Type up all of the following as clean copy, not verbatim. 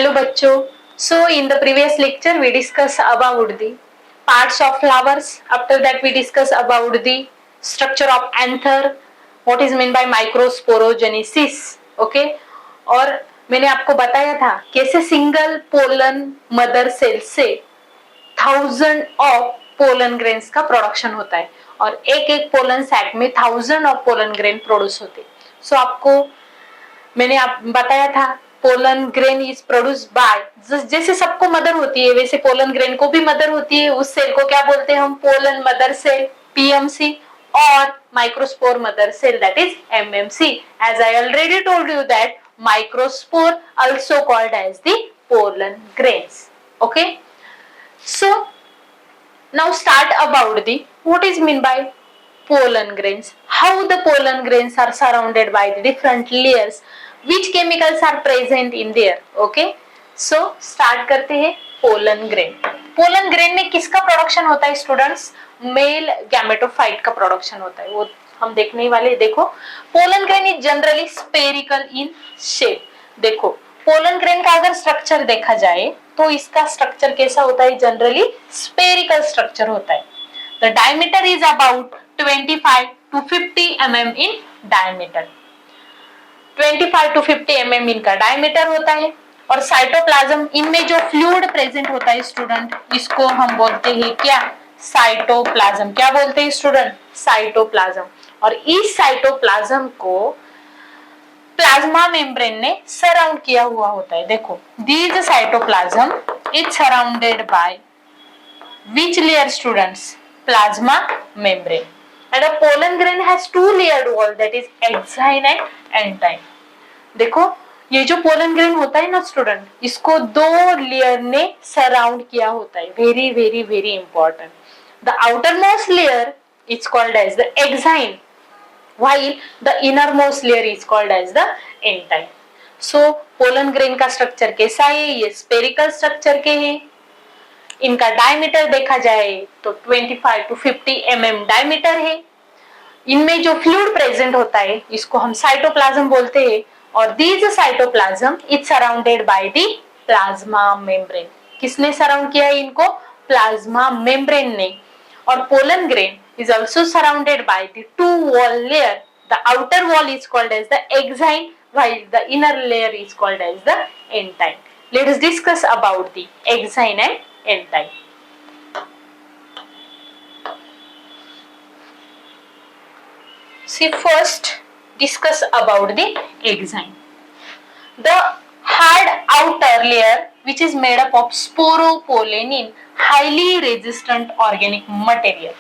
Hello bachcho. So in the previous lecture we discussed about the parts of flowers. After that we discussed about the structure of anther, what is meant by microsporogenesis. Okay. और मैंने आपको बताया था कैसे single pollen mother cell से 1000 of pollen grains का production होता है और एक एक पोलन सैक में 1000 ऑफ पोलन ग्रेन प्रोड्यूस होते। सो आपको मैंने आप बताया था pollen grain is produce by, जैसे सबको मदर होती है वैसे पोलन ग्रेन को भी मदर होती है। उस सेल को क्या बोलते हैं हम? पोलन मदर सेल, पीएमसी, और microspore mother cell, that is MMC. As I already told you that microspore also called as the pollen grains. Okay, so now start about the what is mean by pollen grains, how the pollen grains are surrounded by the different layers, which chemicals are present in there. Okay, so start करते हैं pollen grain। pollen grain में किसका production होता है students? Male gametophyte का production होता है, वो हम देखने वाले। देखो pollen grain is generally spherical in shape। देखो पोलन ग्रेन का अगर स्ट्रक्चर देखा जाए तो इसका स्ट्रक्चर कैसा होता है? जनरली स्पेरिकल स्ट्रक्चर होता है। The diameter is about 25 to 50 mm in diameter. 25 to 50 mm इनका डायमीटर होता है। और साइटोप्लाज्म, इनमें जो फ्लूइड प्रेजेंट होता है स्टूडेंट, इसको हम बोलते हैं क्या? साइटोप्लाज्म। क्या बोलते हैं स्टूडेंट? साइटोप्लाज्म। और इस साइटोप्लाज्म को प्लाज्मा मेम्ब्रेन ने सराउंड किया हुआ होता है। देखो this cytoplasm is surrounded by which layer students? Plasma membrane. And a pollen grain has to layered wall, that is exine and एंटाइन। देखो ये जो पोलन ग्रेन होता है ना स्टूडेंट, इसको दो लेयर ने सराउंड किया होता है। Very very very important. The outer most layer is called as the exine, while the innermost layer is called as the entine. So pollen grain का स्ट्रक्चर कैसा है? ये स्पेरिकल स्ट्रक्चर के हैं। इनका डायमीटर देखा जाए तो 25 to 50 mm डायमीटर है। इनमें जो फ्लूइड प्रेजेंट होता है इसको हम साइटोप्लाज्म बोलते हैं। और this cytoplasm is surrounded by the plasma membrane. किसने सराउंड किया है इनको? प्लाज्मा मेम्ब्रेन ने। और pollen grain is also surrounded by the two wall layer. The outer wall is called as the exine, while the inner layer is called as the entine. Let us discuss about the exine and entine. See, first discuss about the exine. The hard outer layer, which is made up of sporopollenin, highly resistant organic material.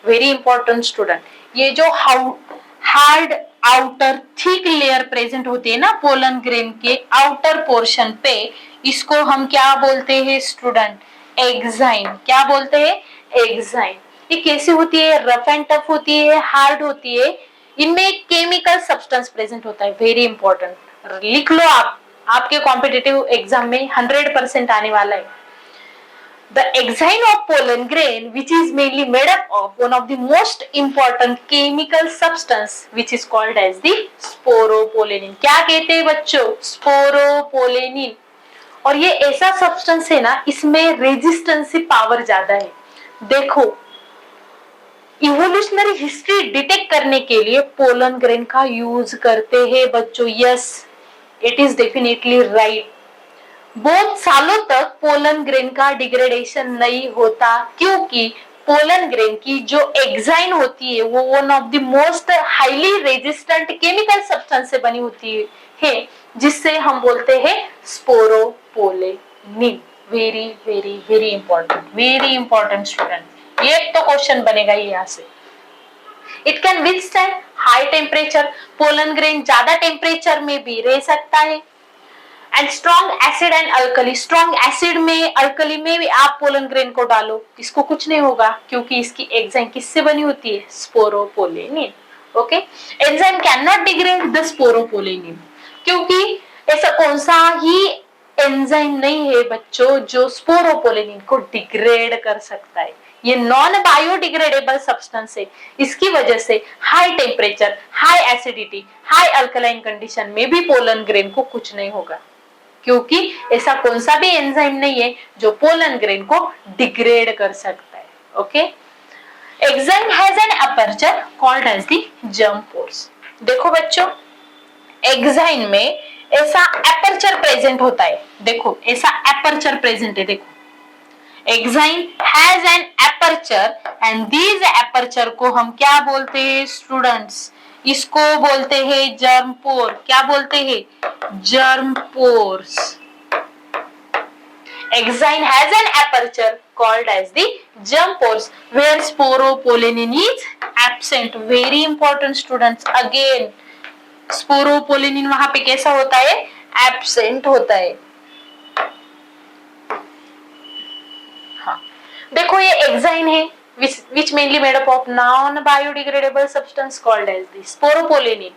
Very important student, ये जो hard outer thick layer present होती है ना pollen grain के outer portion पे, इसको हम क्या बोलते हैं स्टूडेंट? एक्साइन। क्या बोलते हैं? एक्साइन। ये कैसी होती है? रफ एंड टफ होती है, हार्ड होती है। इनमें एक केमिकल सब्सटेंस प्रेजेंट होता है। वेरी इंपॉर्टेंट, लिख लो आप, आपके कॉम्पिटिटिव एग्जाम में 100% आने वाला है। The exine of pollen grain, which is mainly made up of one of the most important chemical substance, which is called as the sporopollenin. क्या कहते हैं बच्चों? sporopollenin। और ये ऐसा सब्सटेंस है ना, इसमें रेजिस्टेंसी पावर ज्यादा है। देखो इवोल्यूशनरी हिस्ट्री डिटेक्ट करने के लिए पोलन ग्रेन का यूज करते हैं बच्चों। Yes, it is definitely right. बहुत सालों तक पोलन ग्रेन का डिग्रेडेशन नहीं होता, क्योंकि पोलन ग्रेन की जो एक्साइन होती है वो one of the most highly resistant chemical substance से बनी होती है, जिससे हम बोलते हैं sporopollenin. Very very very important, very important student. ये तो क्वेश्चन बनेगा यहाँ से। It can withstand high temperature. Pollen grain ज्यादा टेम्परेचर में भी रह सकता है। And strong acid and alkali. Strong acid में, अल्कली में भी आप पोलन ग्रेन को डालो, इसको कुछ नहीं होगा, क्योंकि इसकी एंजाइम किससे बनी होती है? Sporopollenin. Okay, enzyme can not degrade the sporopollenin, क्योंकि ऐसा कौन सा ही एंजाइम नहीं है बच्चों जो स्पोरोपोलेनिन को डिग्रेड कर सकता है। ये नॉन बायोडिग्रेडेबल सब्सटेंस है। इसकी वजह से high temperature, high acidity, high alkaline condition में भी पोलन ग्रेन को कुछ नहीं होगा। क्योंकि ऐसा कौन सा भी एंजाइम नहीं है जो पोलन ग्रेन को डिग्रेड कर सकता है। Okay, enzyme has an aperture called as the germ pores. देखो बच्चों, एंजाइम में ऐसा अपर्चर प्रेजेंट होता है, देखो ऐसा अपर्चर प्रेजेंट है, देखो enzyme has an aperture and this aperture को हम क्या बोलते हैं स्टूडेंट्स, इसको बोलते हैं जर्म पोर। क्या बोलते हैं? Germ pores. Enzyme has an aperture called as the germ pores where sporopollenin is absent. Very important students, again sporopollenin वहां पे कैसा होता है? Absent होता है। हाँ, देखो ये एग्जाइन है which mainly made up of non-biodegradable substance called as the sporopollenin,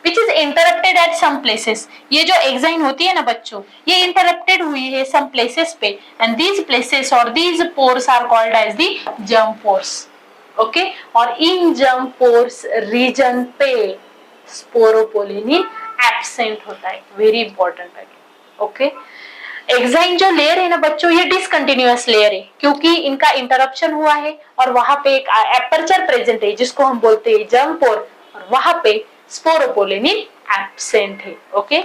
which is interrupted at some places. ये जो एग्जाइन होती है ना बच्चों, ये इंटरप्टेड हुई है some places पे, and these places or these pores are called as the germ pores. Okay, और इन germ pores region पे sporopollenin absent होता है। Very important है। Okay, एग्जाइन जो लेयर है ना बच्चों, ये डिसकंटिन्यूअस लेयर है क्योंकि इनका इंटरप्शन हुआ है और वहां पे एक एपर्चर प्रेजेंट है जिसको हम बोलते हैं जर्म पोर, और वहां पे स्पोरोपोलेनिन एब्सेंट है। Okay,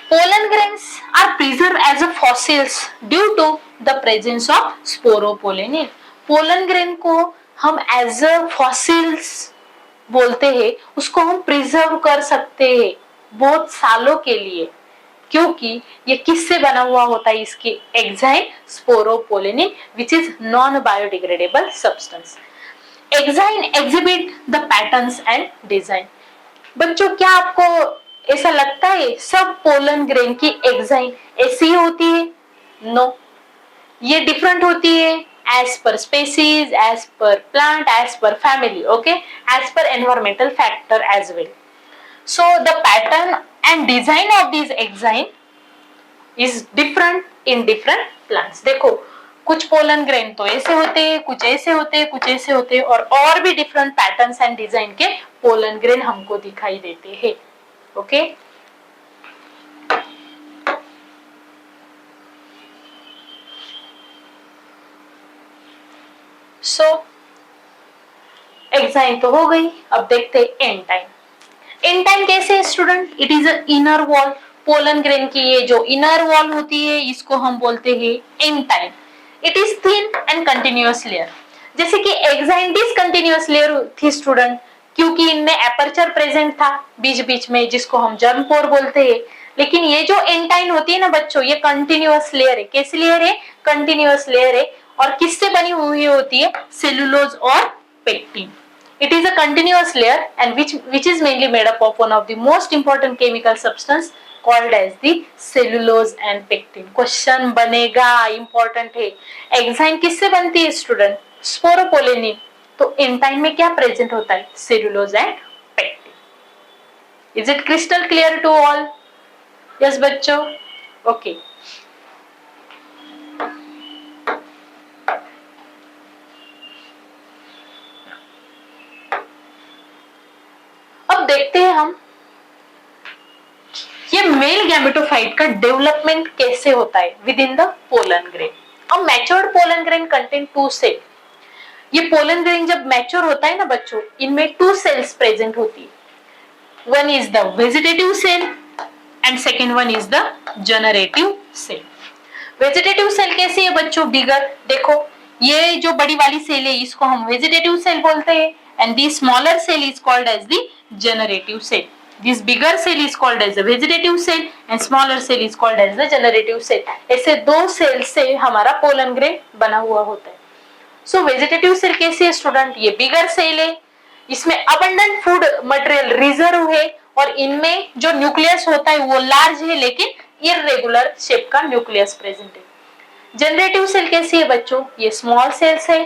pollen grains are preserve as a fossils due to the presence of sporopollenin. Pollen grain को हम एज अ फॉसिल्स बोलते हैं, उसको हम प्रिजर्व कर सकते हैं बहुत सालों के लिए, क्योंकि ये किससे बना हुआ होता है? इसके enzyme sporopollenin which is non biodegradable substance. Enzyme exhibit the patterns and design. बच्चों, क्या आपको ऐसा लगता है सब पोलन ग्रेन की एग्जाइम ऐसी ही होती है? नो, ये डिफरेंट होती है as per species, as per plant, as per family, okay, as per environmental factor as well. So the pattern and design of these enzyme is different in different plants. देखो, कुछ pollen grain तो ऐसे होते हैं, कुछ ऐसे होते हैं, कुछ ऐसे होते हैं, और भी डिफरेंट पैटर्न्स एंड डिजाइन के पोलन ग्रेन हमको दिखाई देते हैं. ओके, सो एग्जाइम तो हो गई. अब देखते हैं एंड टाइम. एंड टाइम कैसे है student? It is a inner wall. Pollen grain की ये जो इनर वॉल होती है इसको हम बोलते हैं and time. It is thin and continuous layer. जैसे कि एग्जाइम डिसकंटिन्यूअस लेयर थी स्टूडेंट, क्योंकि इनमें एपर्चर प्रेजेंट था बीच बीच में, जिसको हम जर्म पोर बोलते हैं. लेकिन ये जो एंटाइन होती है ना बच्चों, ये कंटिन्यूअस लेयर है. कैसी लेयर है? कंटिन्यूअस लेयर है. और किससे बनी हुई होती है? सेलुलोज और pectin. It is a continuous layer and which is mainly made up of one of the most important chemical substance called as the cellulose and pectin. Question बनेगा, important है. एंजाइम किससे बनती है स्टूडेंट? स्पोरोपोलेनिन. तो एंटाइन में क्या present होता है? Cellulose and pectin. Is it crystal clear to all? Yes बच्चों. Okay. अब देखते हैं हम ये मेल गैमेटोफाइट का डेवलपमेंट कैसे होता है within the pollen grain. अब matured pollen grain contain 2 cell. ये पोलन ग्रेन जब मैच्योर होता है ना बच्चों, इनमें 2 सेल्स प्रेजेंट होती है. One is the vegetative cell and second one is the generative cell. Vegetative cell कैसी है बच्चों? बिगर. देखो, ये जो बड़ी वाली सेल है इसको हम वेजिटेटिव सेल बोलते हैं, and the smaller cell is called as the generative cell. This bigger cell is called as the vegetative cell and smaller cell is called as the generative cell. ऐसे 2 cell से हमारा pollen grain बना हुआ होता है. सो vegetative cell कैसी है student? ये बिगर सेल है, इसमें अबंडेंट फूड मटेरियल रिजर्व है, और इनमें जो न्यूक्लियस होता है वो लार्ज है लेकिन इररेगुलर शेप का न्यूक्लियस प्रेजेंट है. जनरेटिव सेल कैसी है बच्चों? ये स्मॉल सेल्स है,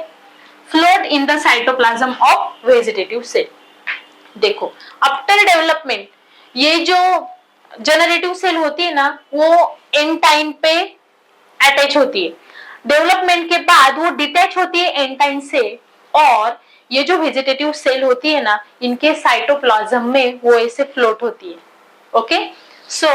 float in the cytoplasm of vegetative cell. देखो, आफ्टर डेवलपमेंट ये जो जनरेटिव सेल होती है ना, वो एंड टाइम पे अटैच होती है. डेवलपमेंट के बाद वो डिटैच होती है एंड टाइम से, और ये जो वेजिटेटिव सेल होती है ना, इनके साइटोप्लाज्म में वो ऐसे फ्लोट होती है. Okay, so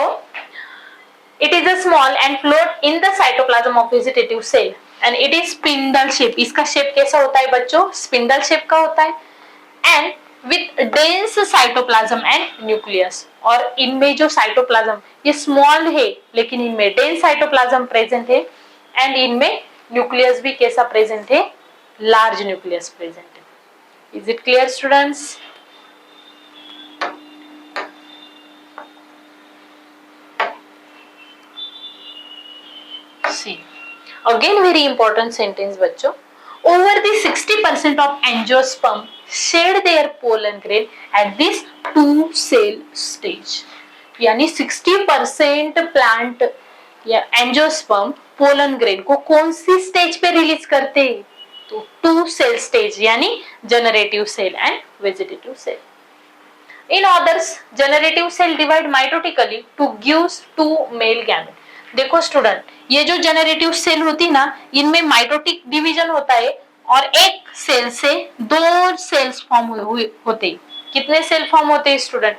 It is a small and float in the cytoplasm of vegetative cell and it is spindle shape. इसका शेप कैसा होता है बच्चों? स्पिंडल शेप का होता है and with dense cytoplasm and nucleus. और इनमें जो साइटोप्लाज्म ये स्मॉल है लेकिन इनमें डेंस साइटोप्लाज्म प्रेजेंट है एंड इनमें न्यूक्लियस भी कैसा प्रेजेंट है? लार्ज न्यूक्लियस प्रेजेंट है. Is it clear students? See, again very important sentence बच्चों. Over the 60% of angiosperm shed their pollen grain at this 2-cell stage. यानी 60% प्लांट या angiosperm pollen grain को कौन सी स्टेज पे रिलीज करते हैं? तो 2-cell स्टेज यानी generative cell and vegetative cell. In others, generative cell divide mitotically to gives 2 male gamete. देखो स्टूडेंट, ये जो जनरेटिव सेल होती है ना, इनमें माइटोटिक डिवीजन होता है और एक सेल से 2 सेल्स फॉर्म होते हैं. कितने सेल फॉर्म होते हैं student?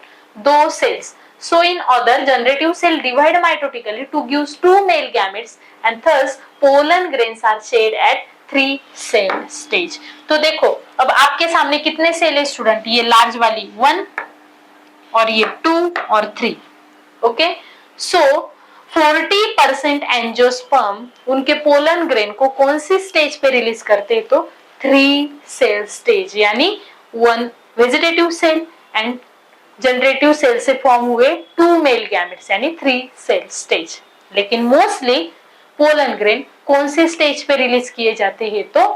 2 cells. So in other, generative cell divide mitotically to gives 2 male gametes and thus pollen grains are shed at 3-cell stage. तो देखो अब आपके सामने कितने सेल है स्टूडेंट? ये लार्ज वाली 1 और ये 2 और 3. ओके, सो 40% एंजियोस्पर्म उनके पोलन ग्रेन को कौन सी स्टेज पे रिलीज करते हैं? तो 3-cell स्टेज यानी 1 vegetative cell and generative cell से फॉर्म हुए 2 मेल गैमेट्स यानी 3-cell स्टेज. लेकिन मोस्टली पोलन ग्रेन कौन से स्टेज पे रिलीज किए जाते हैं? तो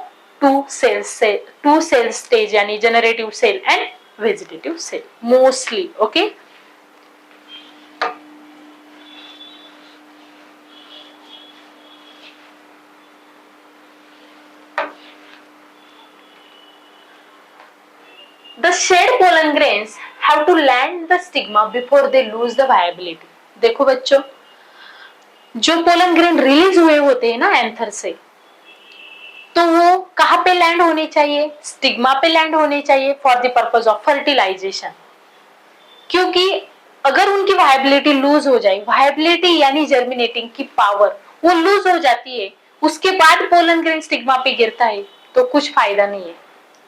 2-cell स्टेज यानी generative cell and vegetative cell mostly. Okay, the shed pollen grains have to land the stigma before they lose the viability. देखो बच्चों, जो पोलन ग्रेन रिलीज हुए होते हैं ना एंथर से, तो वो कहाँ पे लैंड होने चाहिए? स्टिग्मा पे लैंड होने चाहिए for the purpose of fertilization. क्योंकि अगर उनकी वायबिलिटी लूज हो जाए, वायबिलिटी यानी जर्मिनेटिंग की पावर वो लूज हो जाती है, उसके बाद पोलन ग्रेन स्टिग्मा पे गिरता है तो कुछ फायदा नहीं है.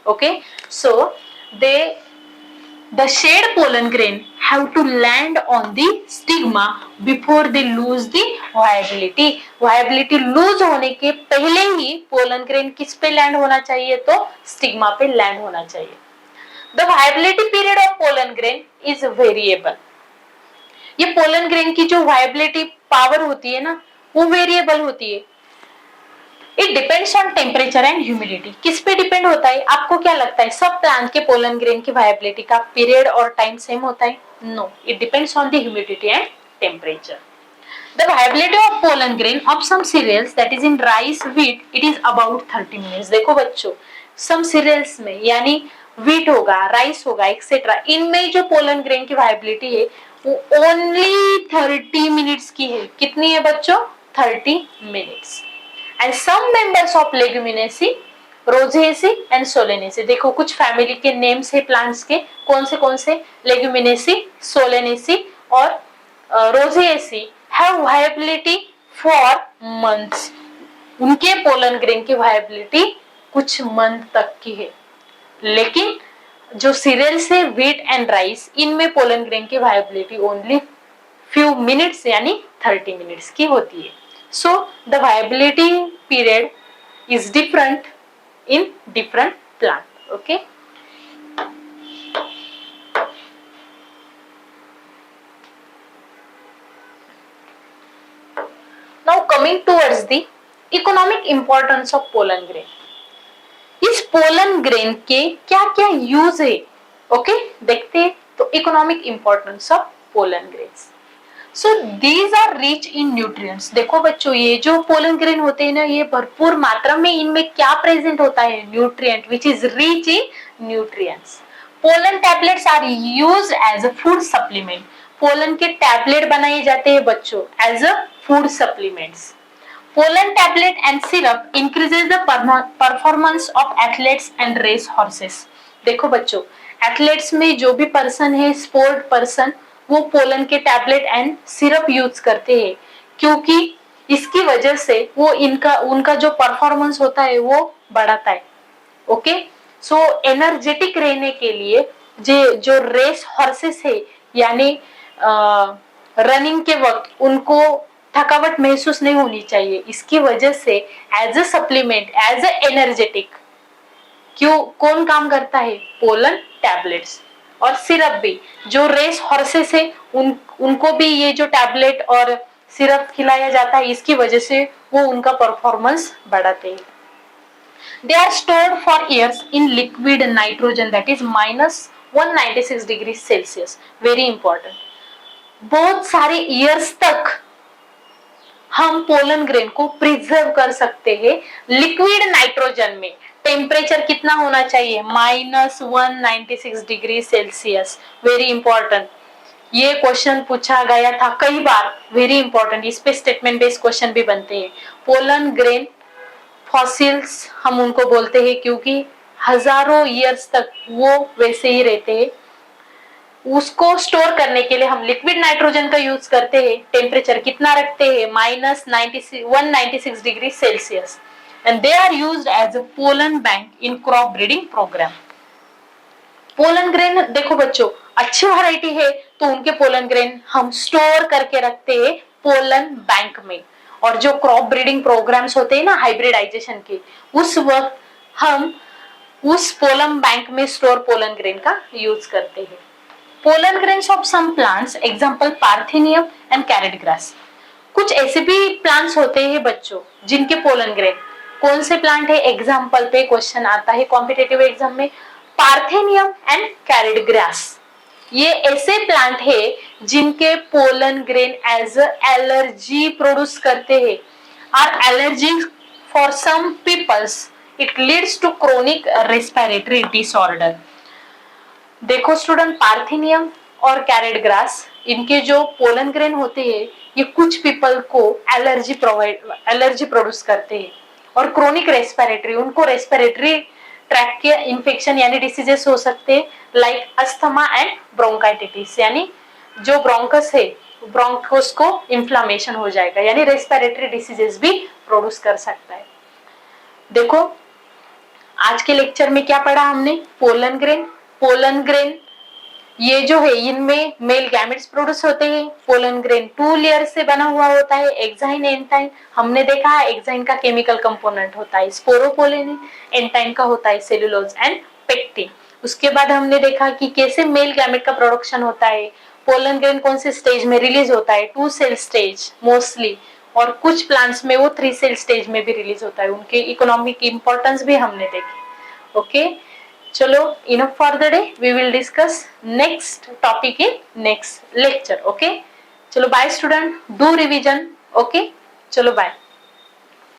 Okay, so the shed pollen grain have to land on the stigma before they lose the viability. viability lose होने के पहले ही pollen grain किस पे लैंड होना चाहिए? तो स्टिग्मा पे लैंड होना चाहिए. The viability period of pollen grain is variable. ये pollen grain की जो viability power होती है ना, वो वेरिएबल होती है. It depends on temperature and humidity. किस पे डिपेंड होता है? आपको क्या लगता है सब प्लांट के पोलन ग्रेन की वायबिलिटी का पीरियड और टाइम सेम होता है? No, it depends on the humidity and temperature. The viability of pollen grain of some cereals that is in rice, wheat, it is about 30 minutes. देखो बच्चों, सम serials में यानी wheat होगा, rice होगा, etcetera, इनमें जो पोलन ग्रेन की viability है वो ओनली 30 मिनट्स की है. कितनी है बच्चों? 30 minutes. And some members of Leguminaceae, Rosaceae and Solanaceae. देखो कुछ फैमिली के नेम्स है प्लांट्स के. कौन से? Leguminaceae, Solanaceae और Rosaceae have viability for months. उनके पोलन ग्रेन की वायबिलिटी कुछ मंथ तक की है. लेकिन जो सीरियल्स है व्हीट एंड राइस, इनमें पोलन ग्रेन की वायबिलिटी ओनली फ्यू मिनट्स यानी 30 मिनट्स की होती है. So the viability period is different in different plant. Okay. Now coming towards the economic importance of pollen grain. इस पोलन ग्रेन के क्या क्या यूज है? ओके, देखते हैं. तो economic importance of pollen grains. So these are rich in nutrients. देखो बच्चों, ये जो पोलन ग्रेन होते हैं ना, ये भरपूर मात्रा में इनमें क्या प्रेजेंट होता है? Nutrient which is rich in nutrients. Pollen tablets are used as a food supplement. Pollen के टैबलेट बनाए जाते हैं बच्चों as a food supplements. Pollen tablet and syrup increases the performance of athletes and race horses. देखो बच्चों, athletes में जो भी पर्सन है, स्पोर्ट पर्सन, वो पोलन के टैबलेट एंड सिरप यूज करते हैं. क्योंकि इसकी वजह से वो उनका जो परफॉर्मेंस होता है वो बढ़ाता है। ओके, सो एनर्जेटिक रहने के लिए जो रेस हॉर्सेस है, यानी रनिंग के वक्त उनको थकावट महसूस नहीं होनी चाहिए। इसकी वजह से as a supplement, as a energetic कौन काम करता है? पोलन टैबलेट्स और सिरप भी। जो रेस हॉर्सेस है उनको भी ये जो टैबलेट और सिरप खिलाया जाता है, इसकी वजह से वो उनका परफॉर्मेंस बढ़ाते हैं। They are stored for years in liquid nitrogen, that is -196 degrees Celsius. Very important. बहुत सारे ईयर्स तक हम पोलन ग्रेन को प्रिजर्व कर सकते हैं लिक्विड नाइट्रोजन में। टेम्परेचर कितना होना चाहिए? -196 डिग्री सेल्सियस। वेरी इंपॉर्टेंट, ये क्वेश्चन पूछा गया था कई बार। वेरी इंपॉर्टेंट, इस पे स्टेटमेंट बेस्ड क्वेश्चन भी बनते हैं। पोलन ग्रेन फॉसिल्स हम उनको बोलते हैं क्योंकि हजारों ईयर्स तक वो वैसे ही रहते हैं। उसको स्टोर करने के लिए हम लिक्विड नाइट्रोजन का यूज करते हैं। टेम्परेचर कितना रखते हैं? -196 degree celsius. And they are used as a pollen bank in crop breeding program. Pollen grain देखो बच्चों, अच्छी वैरायटी है तो उनके पोलन ग्रेन हम स्टोर करके रखते हैं पोलन बैंक में। और जो क्रॉप ब्रीडिंग प्रोग्राम्स होते हैं ना हाइब्रिडाइजेशन के, उस वक्त हम उस पोलन बैंक में स्टोर पोलन ग्रेन का यूज करते हैं। Pollen grains of some plants, example parthenium and carrot grass. कुछ ऐसे भी प्लांट्स होते हैं बच्चों जिनके पोलन ग्रेन, कौन से प्लांट है? एग्जांपल पे क्वेश्चन आता है कॉम्पिटिटिव एग्जाम में। पार्थेनियम एंड कैरेट ग्रास, ये ऐसे प्लांट है जिनके pollen grain as allergy produce करते हैं। Are allergy for some peoples it leads to chronic respiratory disorder. देखो स्टूडेंट, पार्थेनियम और कैरेट ग्रास, इनके जो पोलन ग्रेन होते हैं ये कुछ पीपल को एलर्जी प्रोड्यूस करते हैं और क्रोनिक रेस्पिरेटरी, उनको रेस्पिरेटरी ट्रैक के इन्फेक्शन यानी डिसीजेस हो सकते हैं, लाइक अस्थमा एंड ब्रोंकाइटिस, यानी जो ब्रोंकस है ब्रोंकोस को इन्फ्लामेशन हो जाएगा, यानी रेस्पिरेटरी डिसीजेस भी प्रोड्यूस कर सकता है। देखो आज के लेक्चर में क्या पढ़ा हमने? Pollen grain. पोलन ग्रेन ये जो है इनमें मेल गैमेट्स प्रोड्यूस होते हैं। पोलन ग्रेन 2 लेयर से बना हुआ होता है, एक्साइन एंटाइन। हमने देखा है एक्साइन का केमिकल कंपोनेंट होता है स्पोरोपोलिन, एंटाइन का होता है सेलुलोज एंड पेक्टिन। उसके बाद हमने देखा कि कैसे मेल गैमेट का प्रोडक्शन होता है। पोलन ग्रेन कौन से स्टेज में रिलीज होता है? 2 सेल स्टेज मोस्टली, और कुछ प्लांट्स में वो 3 सेल स्टेज में भी रिलीज होता है। उनके इकोनॉमिक इंपॉर्टेंस भी हमने देखी। ओके, चलो enough for the day. We will discuss next topic in next lecture. Okay, चलो bye student, do revision. Okay, चलो bye.